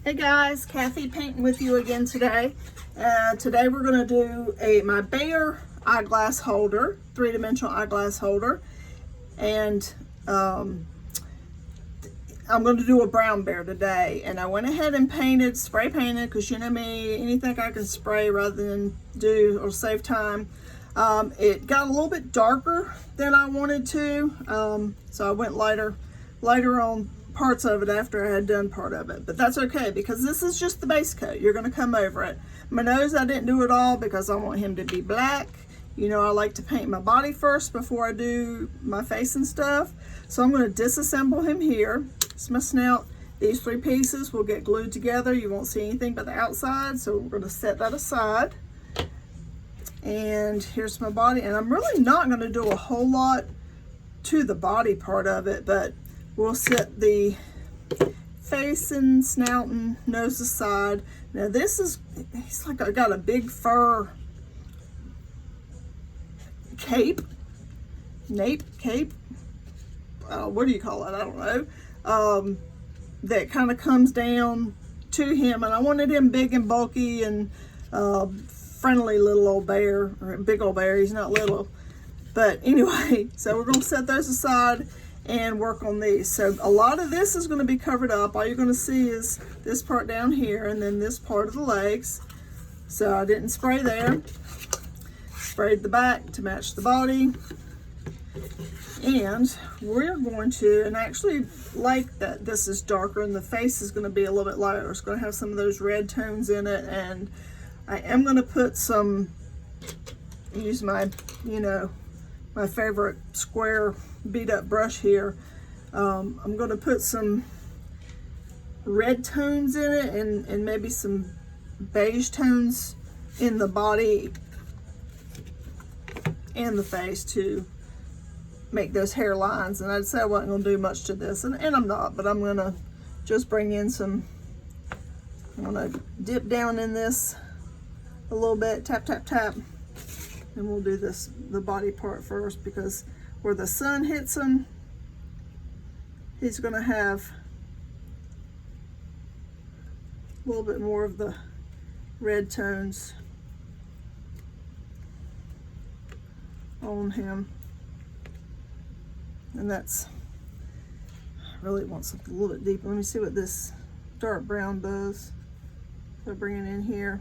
Hey guys, Kathy painting with you again today. Today we're going to do my Behr eyeglass holder, three-dimensional eyeglass holder, and I'm going to do a brown bear today. And I went ahead and spray painted, because you know me, anything I can spray rather than do or save time. It got a little bit darker than I wanted to, so I went lighter on parts of it after I had done part of it, but that's okay because this is just the base coat. You're going to come over it. My nose, I didn't do it all because I want him to be black. You know, I like to paint my body first before I do my face and stuff. So I'm going to disassemble him here. It's my snout. These three pieces will get glued together. You won't see anything but the outside, so we're going to set that aside. And here's my body, and I'm really not going to do a whole lot to the body part of it, but we'll set the face and snout and nose aside. Now this is, he's like, I got a big fur cape, what do you call it? I don't know. That kind of comes down to him, and I wanted him big and bulky and friendly little old bear, or big old bear. He's not little, but anyway, so we're going to set those aside and work on these. So a lot of this is going to be covered up. All you're going to see is this part down here and then this part of the legs. So I didn't spray there. Sprayed the back to match the body. And we're going to, and I actually like that this is darker and the face is going to be a little bit lighter. It's going to have some of those red tones in it, and I am going to put some, use my, you know, my favorite square beat up brush here. I'm going to put some red tones in it and maybe some beige tones in the body and the face to make those hair lines. And I'd say I wasn't going to do much to this, and I'm not, but I'm going to just bring in some, I'm going to dip down in this a little bit, tap, tap, tap. And we'll do this, the body part first, because where the sun hits him, he's going to have a little bit more of the red tones on him. And that's, I really want something a little bit deeper. Let me see what this dark brown does. So bring it in here.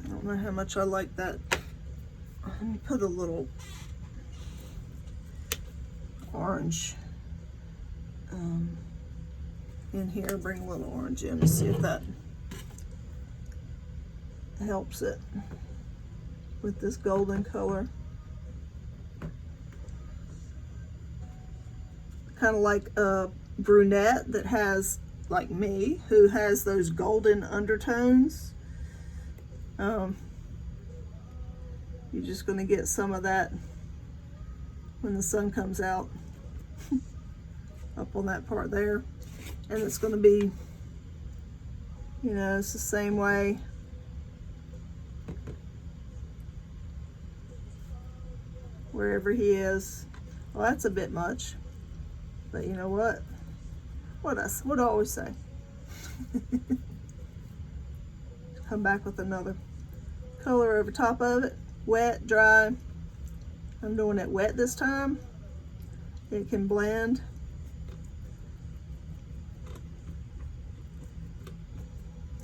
I don't know how much I like that. Let me put a little orange in here. Bring a little orange in to see if that helps it with this golden color. Kind of like a brunette that has, like me, who has those golden undertones. You're just going to get some of that when the sun comes out up on that part there. And it's going to be, you know, it's the same way. Wherever he is. Well, that's a bit much. But you know what? What do I always say? Come back with another color over top of it. Wet, dry. I'm doing it wet this time. It can blend.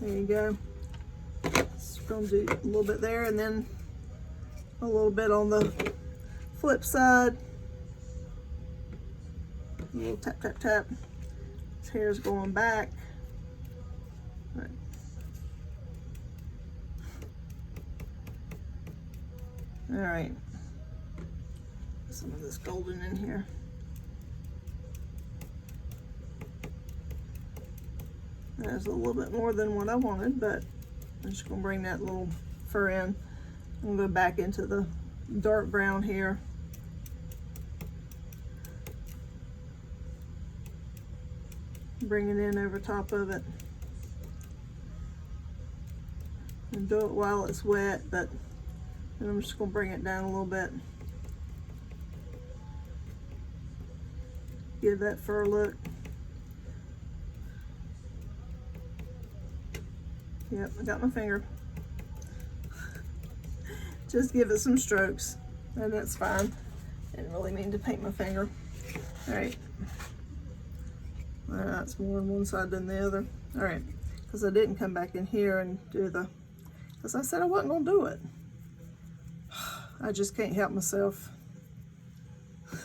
There you go. Just gonna do a little bit there and then a little bit on the flip side. A little tap, tap, tap. His hair's going back. Right. All right, some of this golden in here. There's a little bit more than what I wanted, but I'm just gonna bring that little fur in. I'm gonna go back into the dark brown here. Bring it in over top of it. And do it while it's wet, but and I'm just going to bring it down a little bit. give that fur look. Yep, I got my finger. Just give it some strokes, and that's fine. Didn't really mean to paint my finger. All right. That's more on one side than the other. All right, because I didn't come back in here and do the, because I said I wasn't gonna do it. I just can't help myself. A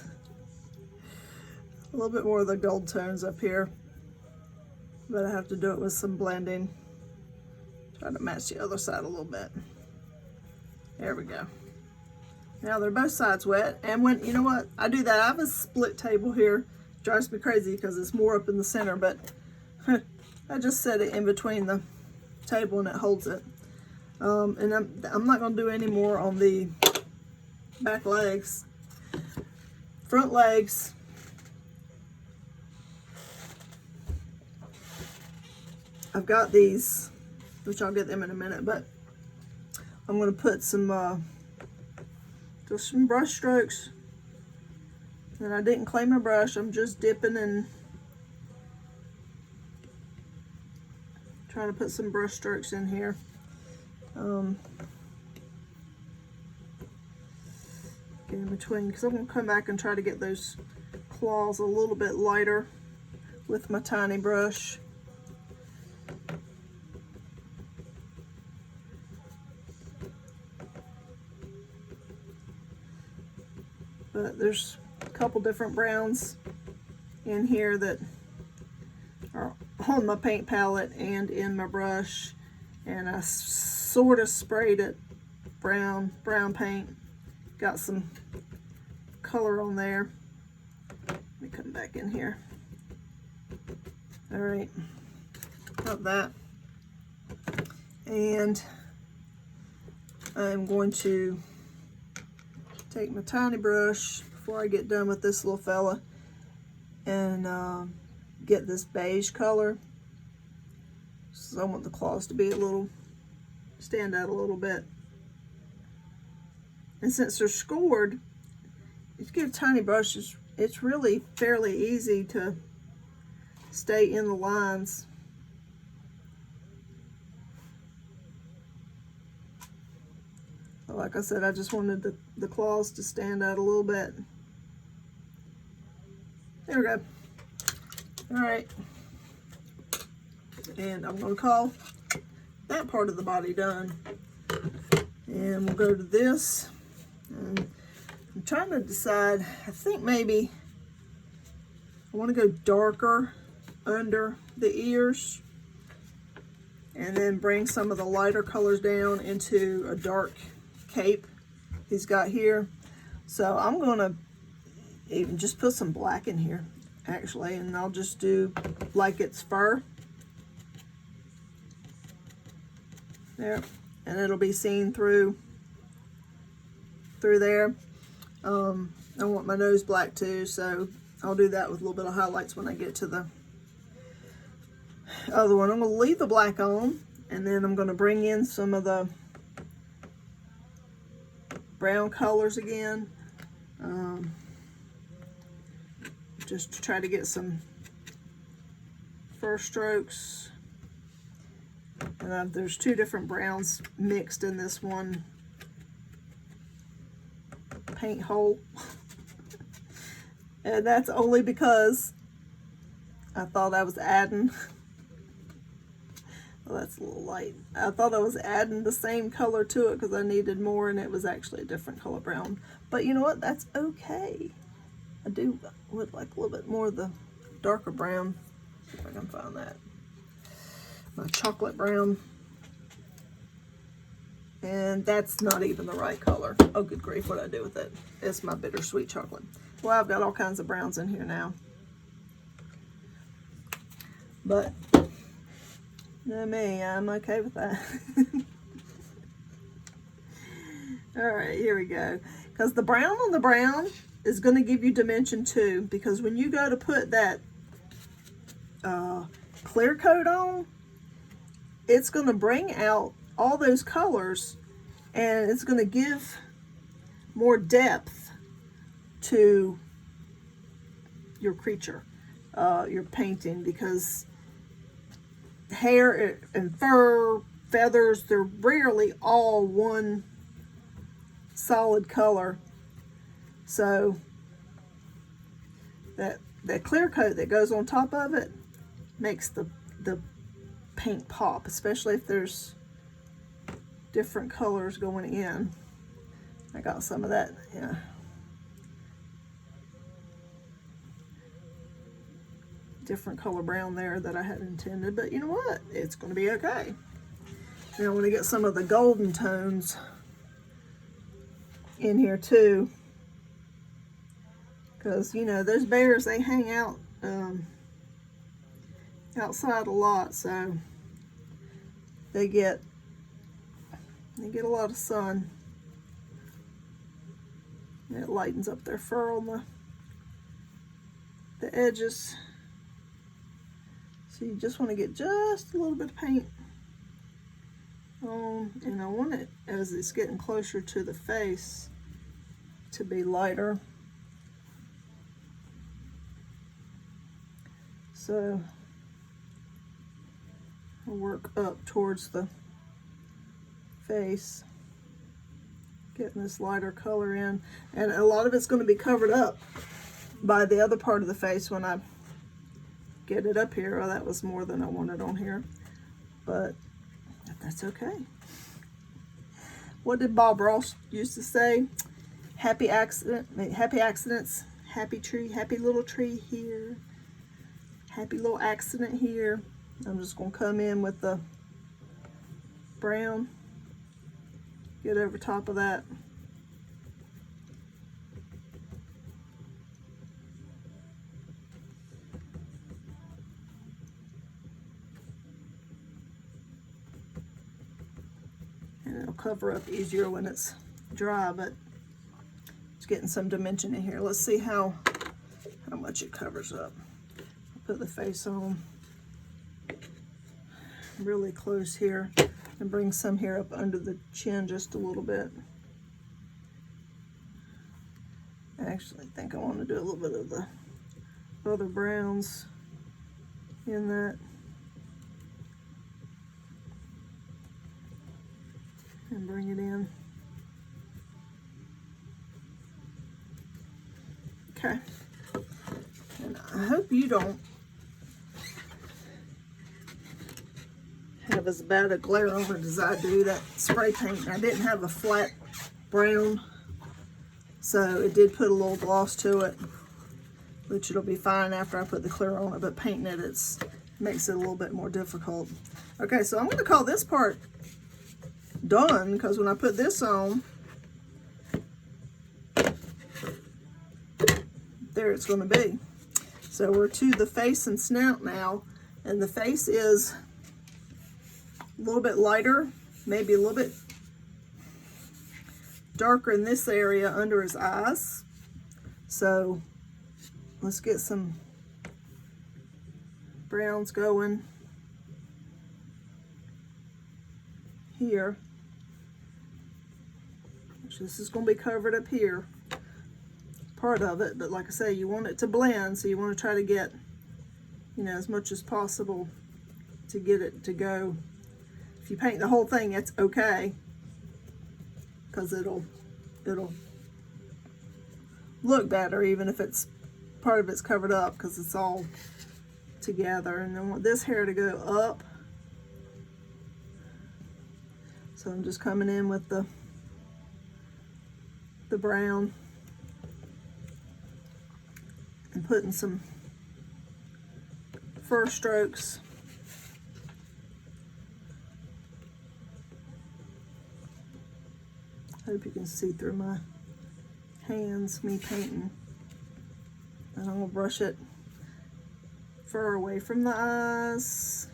little bit more of the gold tones up here, but I have to do it with some blending. Try to match the other side a little bit. There we go. Now they're both sides wet, and when, you know what, I do that, I have a split table here. Drives me crazy because it's more up in the center, but I just set it in between the table and it holds it. And I'm not going to do any more on the back legs. Front legs, I've got these, which I'll get them in a minute, but I'm going to put some just some brush strokes. And I didn't clay my brush, I'm just dipping and trying to put some brush strokes in here. In between, because I'm going to come back and try to get those claws a little bit lighter with my tiny brush. But there's a couple different browns in here that are on my paint palette and in my brush, and I sort of sprayed it brown paint. Got some color on there. Let me come back in here. All right, got that. And I'm going to take my tiny brush before I get done with this little fella and get this beige color. So I want the claws to be a little, stand out a little bit. And since they're scored, if you get a tiny brush, it's really fairly easy to stay in the lines. Like I said, I just wanted the claws to stand out a little bit. There we go. All right. And I'm going to call that part of the body done. And we'll go to this. And I'm trying to decide, I think maybe I want to go darker under the ears and then bring some of the lighter colors down into a dark cape he's got here. So I'm gonna even just put some black in here actually, and I'll just do like it's fur there, and it'll be seen through there. I want my nose black too, so I'll do that with a little bit of highlights when I get to the other one. I'm gonna leave the black on, and then I'm gonna bring in some of the brown colors again, just to try to get some fur strokes. And there's two different browns mixed in this one paint hole. And that's only because I thought I was adding, well, that's a little light. I thought I was adding the same color to it because I needed more, and it was actually a different color brown. But you know what? That's okay. I would like a little bit more of the darker brown. See if I can find that. My chocolate brown. And that's not even the right color. Oh, good grief, what did I do with it? It's my bittersweet chocolate. Well, I've got all kinds of browns in here now. But, you know me, I'm okay with that. All right, here we go. Because the brown on the brown is going to give you dimension too. Because when you go to put that clear coat on, it's going to bring out all those colors, and it's going to give more depth to your creature, your painting, because hair and fur, feathers, they're rarely all one solid color. So that clear coat that goes on top of it makes the paint pop, especially if there's different colors going in. I got some of that, yeah. Different color brown there that I hadn't intended, but you know what? It's going to be okay. Now I want to get some of the golden tones in here too, because you know those bears, they hang out outside a lot, so they get a lot of sun, and it lightens up their fur on the edges. So you just want to get just a little bit of paint on, and I want it, as it's getting closer to the face, to be lighter. So I'll work up towards the face, getting this lighter color in, and a lot of it's going to be covered up by the other part of the face when I get it up here. Oh, that was more than I wanted on here, but that's okay. What did Bob Ross used to say? Happy accidents, happy tree, happy little tree here, happy little accident here. I'm just going to come in with the brown, get over top of that. And it'll cover up easier when it's dry, but it's getting some dimension in here. Let's see how much it covers up. I'll put the face on really close here and bring some here up under the chin just a little bit. I actually think I want to do a little bit of the other browns in that. And bring it in. Okay. And I hope you don't have as bad a glare on it as I do. That spray paint, I didn't have a flat brown, so it did put a little gloss to it, which it'll be fine after I put the clear on it, but painting it, makes it a little bit more difficult. Okay, so I'm going to call this part done, because when I put this on, there it's going to be. So we're to the face and snout now, and the face is a little bit lighter, maybe a little bit darker in this area under his eyes. So let's get some browns going here. This is going to be covered up here, part of it, but like I say, you want it to blend, so you want to try to get, you know, as much as possible to get it to go. If you paint the whole thing, it's okay, because it'll look better even if it's part of it's covered up, because it's all together. And I want this hair to go up, so I'm just coming in with the brown and putting some fur strokes. Hope you can see through my hands, me painting. And I'm gonna brush it fur away from the eyes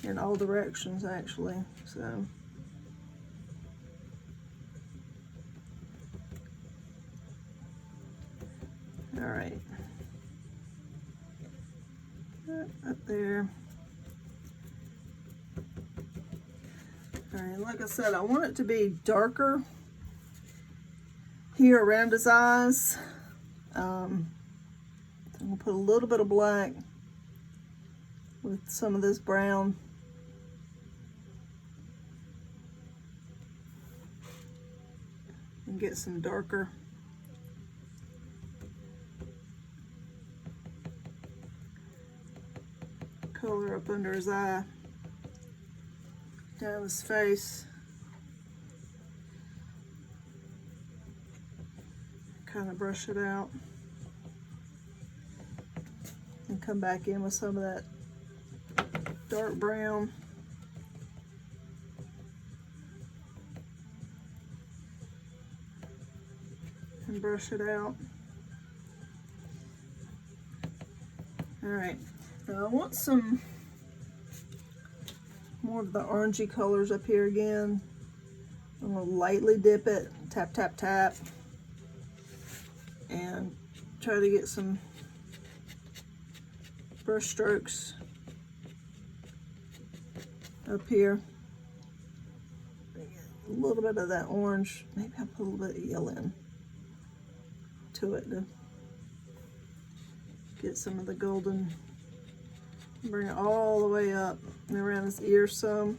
in all directions, actually. So all right, up there. All right, like I said, I want it to be darker here around his eyes. I'm gonna put a little bit of black with some of this brown. And get some darker color up under his eye, down his face. Kind of brush it out and come back in with some of that dark brown. And brush it out. All right, now I want some more of the orangey colors up here again. I'm gonna lightly dip it, tap, tap, tap, and try to get some brush strokes up here. A little bit of that orange, maybe I'll put a little bit of yellow in to it to get some of the golden. Bring it all the way up and around his ear some.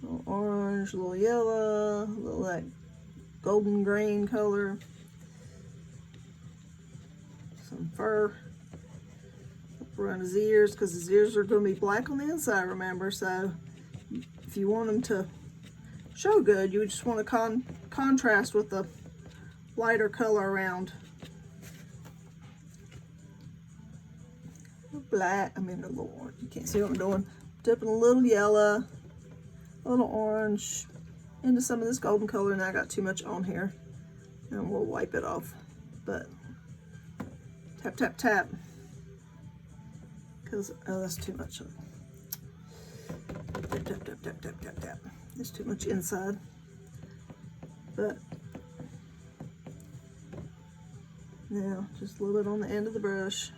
A little orange, a little yellow, a little like golden green color. Some fur up around his ears, because his ears are going to be black on the inside, remember. So if you want them to show good, you just want to contrast with the lighter color around. Black, I mean a little orange. You can't see what I'm doing. Dipping a little yellow, a little orange into some of this golden color, and I got too much on here, and we'll wipe it off. But tap, tap, tap, because oh, that's too much. Tap, tap, tap, tap, tap, tap, tap. There's too much inside. But now just a little bit on the end of the brush.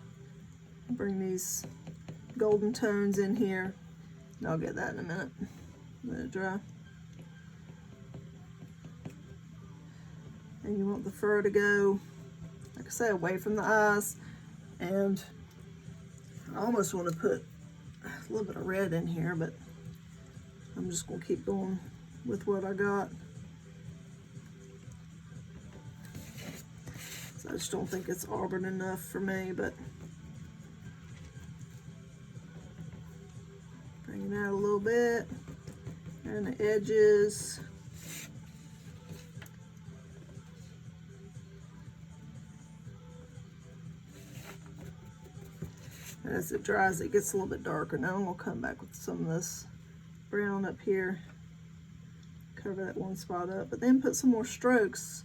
Bring these golden tones in here, and I'll get that in a minute. Let it dry. And you want the fur to go, like I say, away from the eyes. And I almost want to put a little bit of red in here, but I'm just going to keep going with what I got. So I just don't think it's auburn enough for me, but bring it out a little bit, and the edges. And as it dries, it gets a little bit darker. Now I'm gonna come back with some of this brown up here, cover that one spot up, but then put some more strokes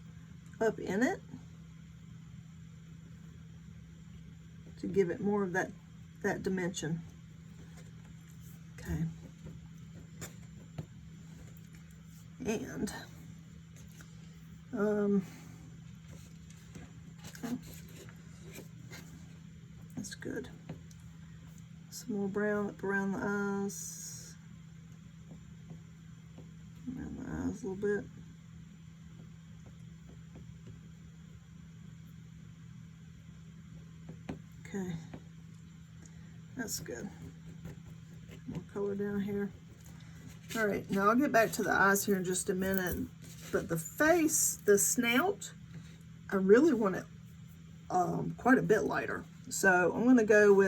up in it to give it more of that dimension. Okay. And that's good. Some more brown up around the eyes. Around the eyes a little bit. Okay. That's good. More color down here. All right, now I'll get back to the eyes here in just a minute, but the face, the snout, I really want it quite a bit lighter. So I'm gonna go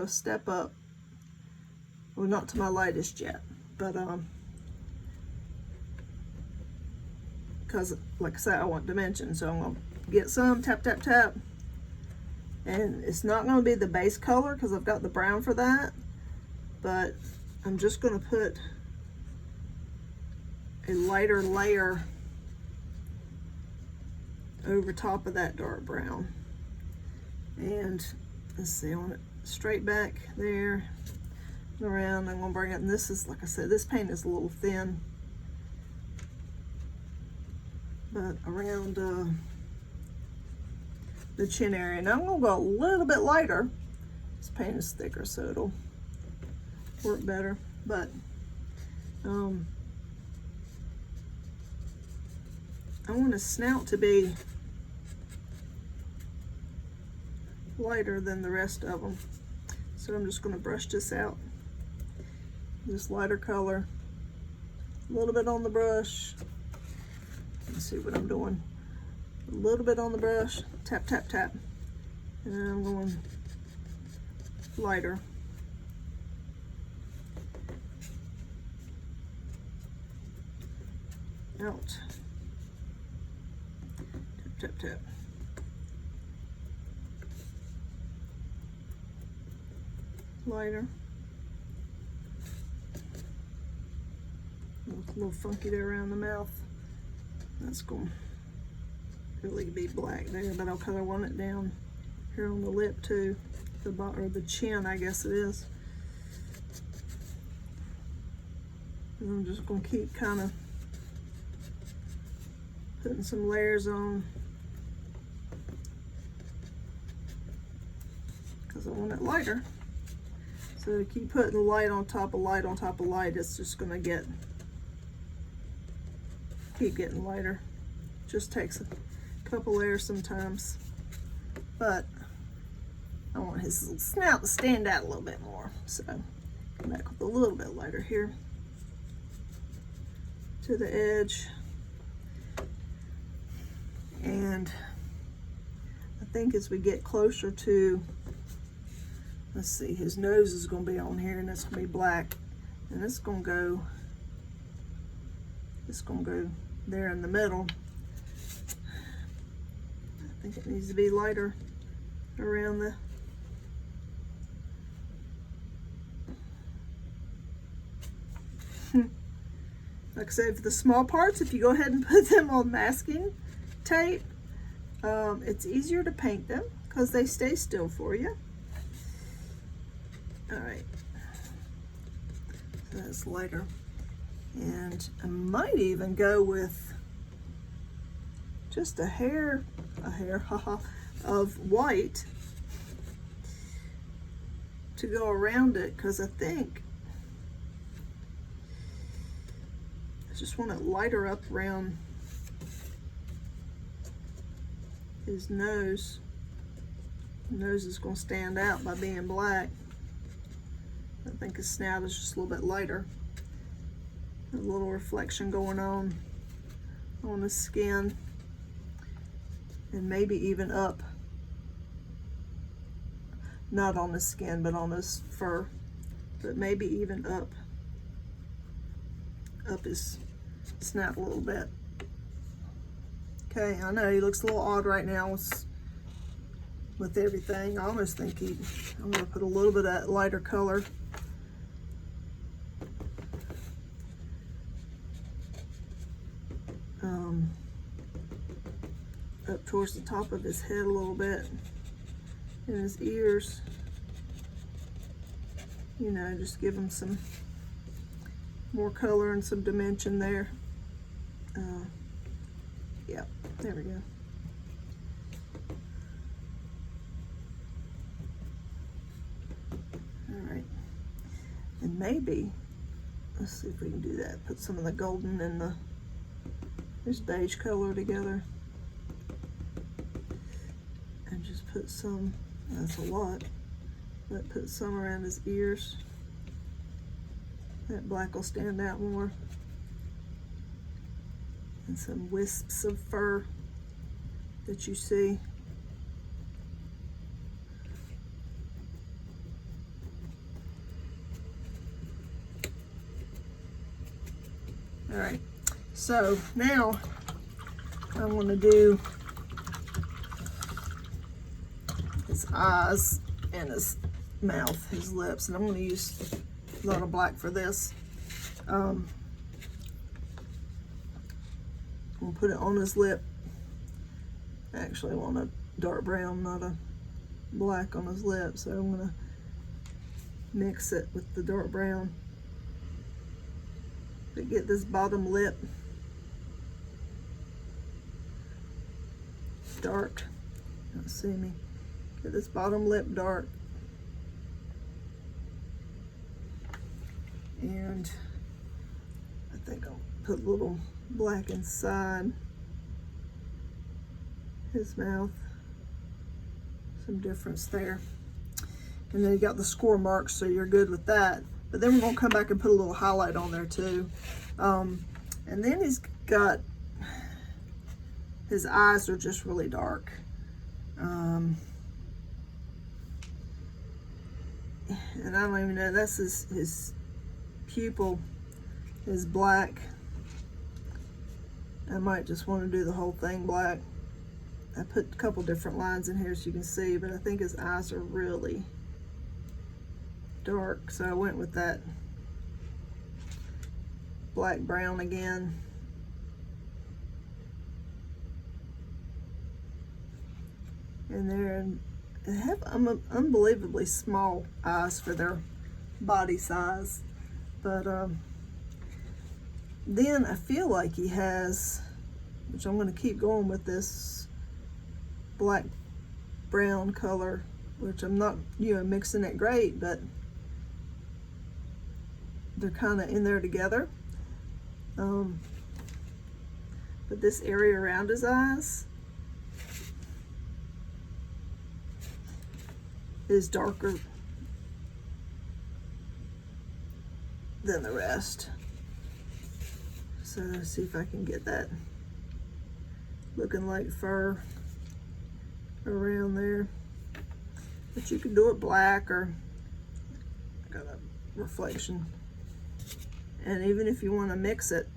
a step up. Well, not to my lightest yet, but because like I said, I want dimension, so I'm gonna get some, tap, tap, tap. And it's not gonna be the base color because I've got the brown for that, but I'm just gonna put a lighter layer over top of that dark brown. And let's see, I want it straight back there, around. I'm gonna bring it, and this is, like I said, this paint is a little thin, but around the chin area. Now I'm gonna go a little bit lighter. This paint is thicker, so it'll work better, but I want a snout to be lighter than the rest of them. So I'm just going to brush this out. This lighter color. A little bit on the brush. Let's see what I'm doing. A little bit on the brush. Tap, tap, tap. And then I'm going lighter. Out. Tap, tap, tap. Lighter. Looks a little funky there around the mouth. That's going to really be black there, but I'll color one it down here on the lip too, or the chin, I guess it is. And I'm just going to keep kind of putting some layers on because I want it lighter. So to keep putting light on top of light on top of light, it's just going to keep getting lighter. Just takes a couple layers sometimes, but I want his little snout to stand out a little bit more. So come back with a little bit lighter here to the edge. And I think as we get closer to, let's see, his nose is going to be on here, and it's going to be black, and it's going to go there in the middle. I think it needs to be lighter around the like I said, for the small parts, if you go ahead and put them on masking tape, it's easier to paint them because they stay still for you. All right, so that's lighter, and I might even go with just a hair, haha, of white to go around it, because I think I just want to lighter up around his nose. The nose is going to stand out by being black. I think his snout is just a little bit lighter. A little reflection going on the skin, and maybe even up. Not on the skin, but on his fur. But maybe even up his snout a little bit. Okay, I know he looks a little odd right now with everything. I almost think I'm gonna put a little bit of that lighter color up towards the top of his head a little bit, and his ears, you know, just give him some more color and some dimension there. Yeah, there we go. All right, and maybe, let's see if we can do that. Put some of the golden and this beige color together. And just put some, that's a lot, but put some around his ears. That black will stand out more. And some wisps of fur that you see. All right, so now I'm going to do his eyes and his mouth, his lips, and I'm going to use a lot of black for this. I'm going to put it on his lip. I actually want a dark brown, not a black on his lip, so I'm going to mix it with the dark brown to get this bottom lip dark. Don't see me. Get this bottom lip dark. And I think I'll put a little black inside his mouth. some difference there. And then you got the score marks, so you're good with that. But then we're gonna come back and put a little highlight on there too. And then he's got, his eyes are just really dark. And I don't even know, that's his pupil is black. I might just want to do the whole thing black. I put a couple different lines in here so you can see, but I think his eyes are really dark, so I went with that black brown again. And they have unbelievably small eyes for their body size, but then I feel like he has, which I'm going to keep going with this black brown color, which I'm not, mixing it great, but they're kind of in there together. But this area around his eyes is darker than the rest. So let's see if I can get that looking like fur around there. But you can do it black, or I got a reflection. And even if you want to mix it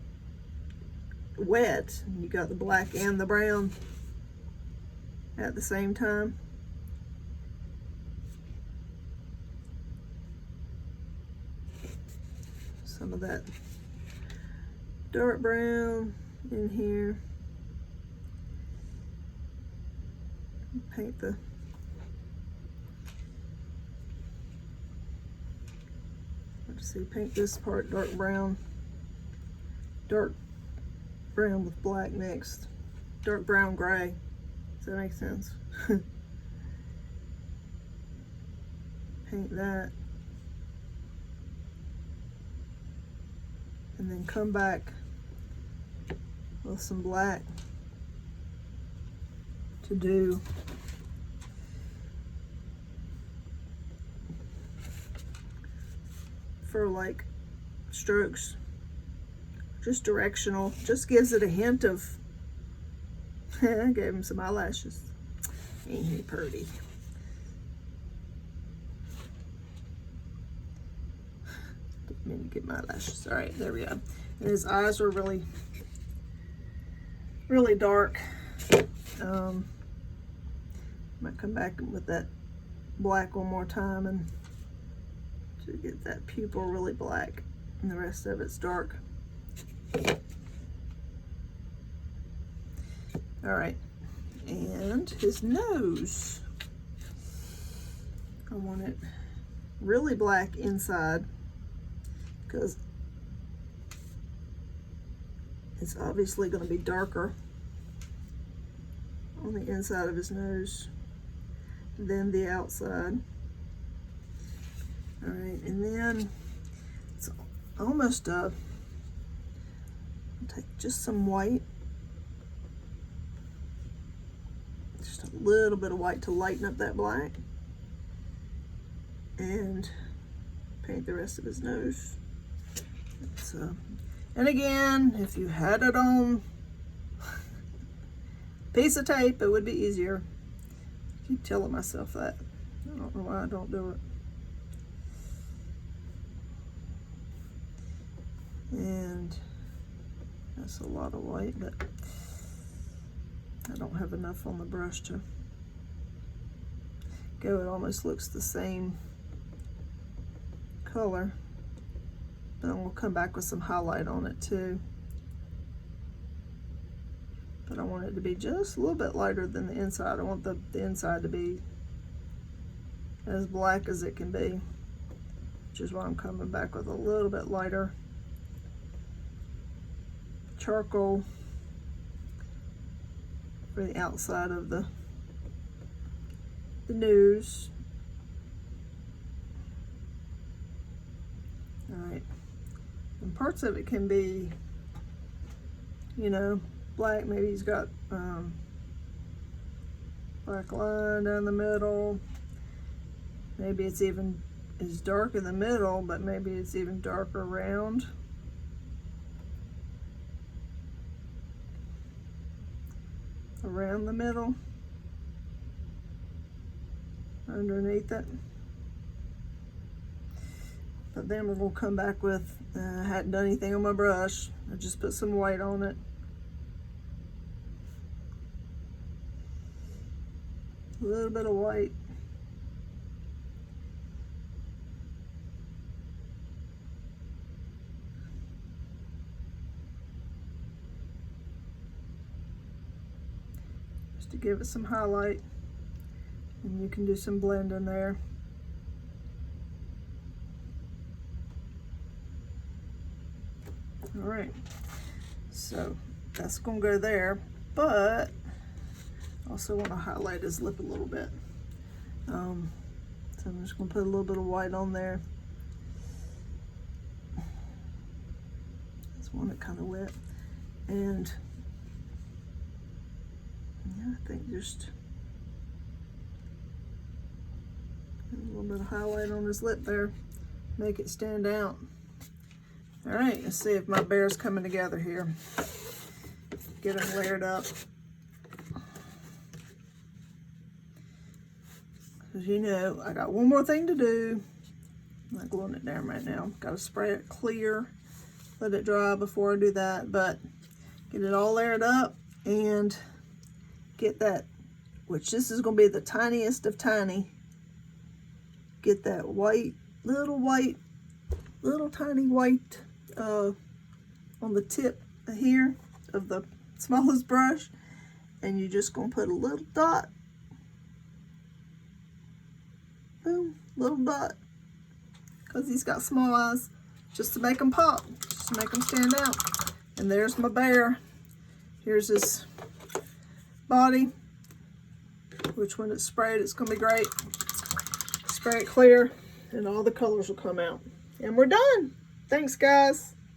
wet, you got the black and the brown at the same time. Some of that dark brown in here. Paint the paint this part dark brown with black mixed, dark brown gray. Does that make sense? Paint that, and then come back with some black to do for like strokes, just directional, just gives it a hint of I gave him some eyelashes. Ain't he pretty? Didn't mean to get my eyelashes. All right, there we go. And his eyes are really dark. Might come back with that black one more time and to get that pupil really black, and the rest of it's dark. All right, and his nose, I want it really black inside because it's obviously going to be darker on the inside of his nose than the outside. All right, and then it's almost I'll take just some white, just a little bit of white to lighten up that black, and paint the rest of his nose. So, and again, if you had it on piece of tape, it would be easier. I keep telling myself that. I don't know why I don't do it. And that's a lot of white, but I don't have enough on the brush to go. It almost looks the same color, but then we'll come back with some highlight on it too. But I want it to be just a little bit lighter than the inside. I want the inside to be as black as it can be, which is why I'm coming back with a little bit lighter charcoal for the outside of the nose. All right, and parts of it can be, black. Maybe he's got Black line down the middle. Maybe it's even as dark in the middle, but maybe it's even darker around. Around the middle. Underneath it. But then we're going to come back with, I hadn't done anything on my brush. I just put some white on it. A little bit of white. Just to give it some highlight. And you can do some blending there. All right, so that's gonna go there, but I also want to highlight his lip a little bit. So I'm just gonna put a little bit of white on there. Just want it kind of wet, and yeah, I think just a little bit of highlight on his lip there, make it stand out. All right, let's see if my bear's coming together here. Get them layered up. Because you know, I got one more thing to do. I'm not gluing it down right now. Got to spray it clear, let it dry before I do that. But get it all layered up and get that, which this is going to be the tiniest of tiny. Get that white, little tiny white on the tip here of the smallest brush, and you're just gonna put a little dot, boom, little dot, because he's got small eyes, just to make them pop, just to make them stand out. And there's my bear. Here's his body, which when it's sprayed, it's gonna be great. Spray it clear and all the colors will come out. And we're done. Thanks, guys.